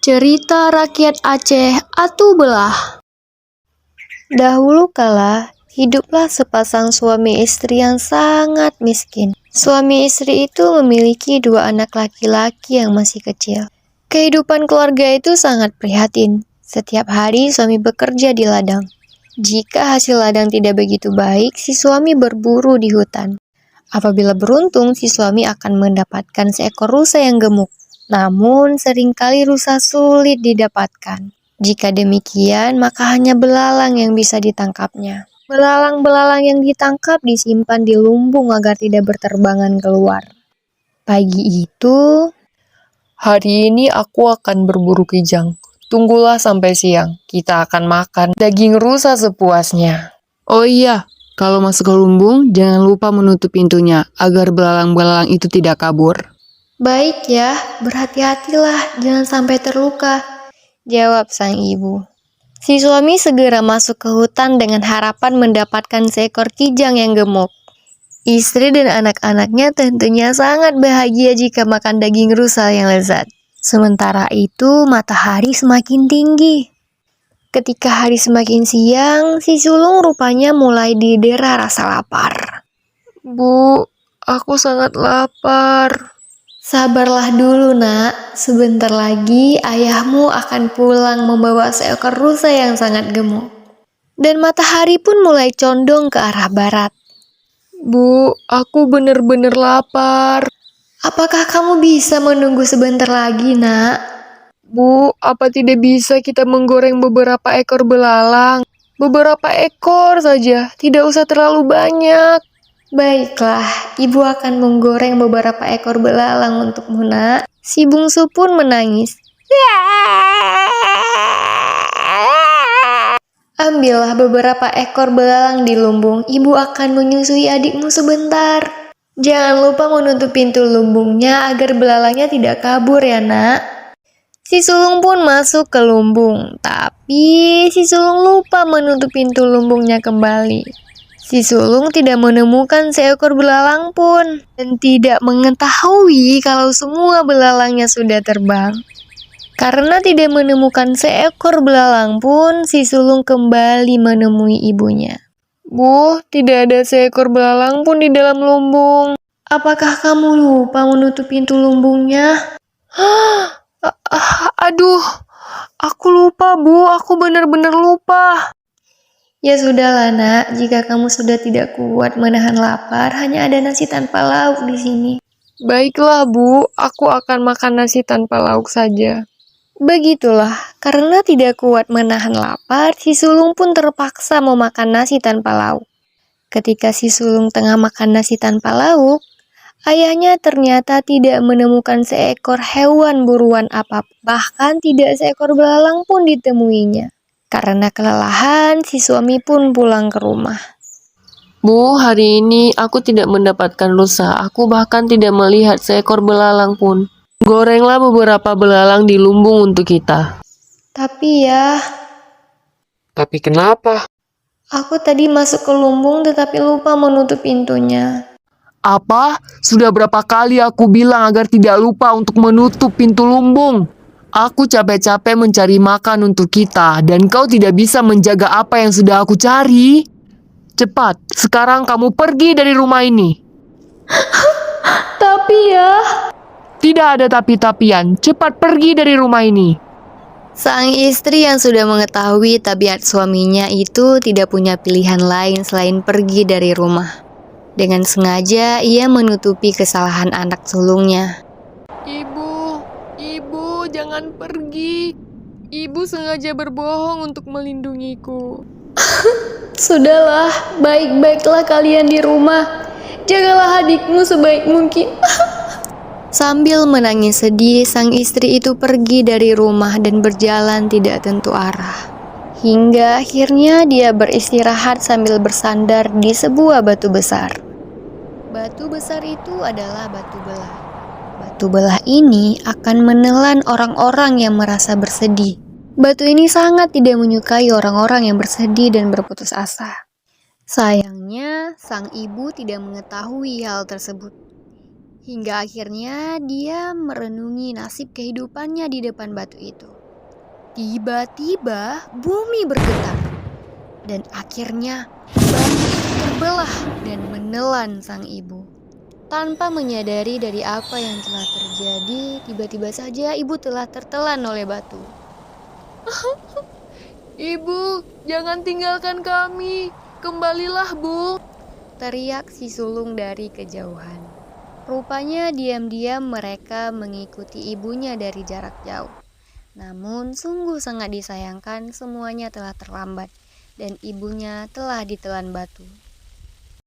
Cerita rakyat Aceh Atu Belah. Dahulu kala, hiduplah sepasang suami istri yang sangat miskin. Suami istri itu memiliki 2 anak laki-laki yang masih kecil. Kehidupan keluarga itu sangat prihatin. Setiap hari suami bekerja di ladang. Jika hasil ladang tidak begitu baik, si suami berburu di hutan. Apabila beruntung, si suami akan mendapatkan seekor rusa yang gemuk. Namun, seringkali rusa sulit didapatkan. Jika demikian, maka hanya belalang yang bisa ditangkapnya. Belalang-belalang yang ditangkap disimpan di lumbung agar tidak berterbangan keluar. Pagi itu, Hari ini aku akan berburu kijang. Tunggulah sampai siang. Kita akan makan daging rusa sepuasnya. Oh iya, kalau masuk ke lumbung, jangan lupa menutup pintunya agar belalang-belalang itu tidak kabur. baik ya, berhati-hatilah, jangan sampai terluka, jawab sang ibu. Si suami segera masuk ke hutan dengan harapan mendapatkan seekor kijang yang gemuk. Istri dan anak-anaknya tentunya sangat bahagia jika makan daging rusa yang lezat. Sementara itu, matahari semakin tinggi. Ketika hari semakin siang, si sulung rupanya mulai didera rasa lapar. Bu, aku sangat lapar. Sabarlah dulu nak, sebentar lagi ayahmu akan pulang membawa seekor rusa yang sangat gemuk. Dan matahari pun mulai condong ke arah barat. Bu, aku benar-benar lapar. Apakah kamu bisa menunggu sebentar lagi nak? Bu, apa tidak bisa kita menggoreng beberapa ekor belalang? Beberapa ekor saja, tidak usah terlalu banyak. Baiklah, ibu akan menggoreng beberapa ekor belalang untukmu nak. Si bungsu pun menangis. Ambillah beberapa ekor belalang di lumbung, ibu akan menyusui adikmu sebentar. Jangan lupa menutup pintu lumbungnya agar belalangnya tidak kabur ya nak. Si sulung pun masuk ke lumbung, tapi si sulung lupa menutup pintu lumbungnya kembali. Si sulung tidak menemukan seekor belalang pun, dan tidak mengetahui kalau semua belalangnya sudah terbang. Karena tidak menemukan seekor belalang pun, si sulung kembali menemui ibunya. Bu, tidak ada seekor belalang pun di dalam lumbung. Apakah kamu lupa menutup pintu lumbungnya? Aduh, aku lupa Bu, aku benar-benar lupa. Ya sudahlah nak, jika kamu sudah tidak kuat menahan lapar, hanya ada nasi tanpa lauk di sini. Baiklah Bu, aku akan makan nasi tanpa lauk saja. Begitulah, karena tidak kuat menahan lapar, si sulung pun terpaksa memakan nasi tanpa lauk. Ketika si sulung tengah makan nasi tanpa lauk, ayahnya ternyata tidak menemukan seekor hewan buruan apapun, bahkan tidak seekor belalang pun ditemuinya. Karena kelelahan, si suami pun pulang ke rumah. Bu, hari ini aku tidak mendapatkan rusa. Aku bahkan tidak melihat seekor belalang pun. Gorenglah beberapa belalang di lumbung untuk kita. Tapi ya, Tapi kenapa? aku tadi masuk ke lumbung tetapi lupa menutup pintunya. Apa? Sudah berapa kali aku bilang agar tidak lupa untuk menutup pintu lumbung? Aku capek-capek mencari makan untuk kita, dan kau tidak bisa menjaga apa yang sudah aku cari. Cepat, sekarang kamu pergi dari rumah ini. Tapi ya, Tidak ada tapi-tapian, cepat pergi dari rumah ini. sang istri yang sudah mengetahui tabiat suaminya itu tidak punya pilihan lain selain pergi dari rumah. Dengan sengaja ia menutupi kesalahan anak sulungnya. Ibu, jangan pergi. Ibu sengaja berbohong untuk melindungiku. Sudahlah, baik-baiklah kalian di rumah. Jagalah adikmu sebaik mungkin. Sambil menangis sedih, sang istri itu pergi dari rumah dan berjalan tidak tentu arah. Hingga akhirnya dia beristirahat sambil bersandar di sebuah batu besar. Batu besar itu adalah batu belah. Batu belah ini akan menelan orang-orang yang merasa bersedih. Batu ini sangat tidak menyukai orang-orang yang bersedih dan berputus asa. Sayangnya, sang ibu tidak mengetahui hal tersebut. hingga akhirnya dia merenungi nasib kehidupannya di depan batu itu. Tiba-tiba bumi bergetar dan akhirnya batu terbelah dan menelan sang ibu. Tanpa menyadari dari apa yang telah terjadi, tiba-tiba saja ibu telah tertelan oleh batu. Ibu, jangan tinggalkan kami. Kembalilah, Bu. Teriak si sulung dari kejauhan. Rupanya diam-diam mereka mengikuti ibunya dari jarak jauh. Namun sungguh sangat disayangkan semuanya telah terlambat dan ibunya telah ditelan batu.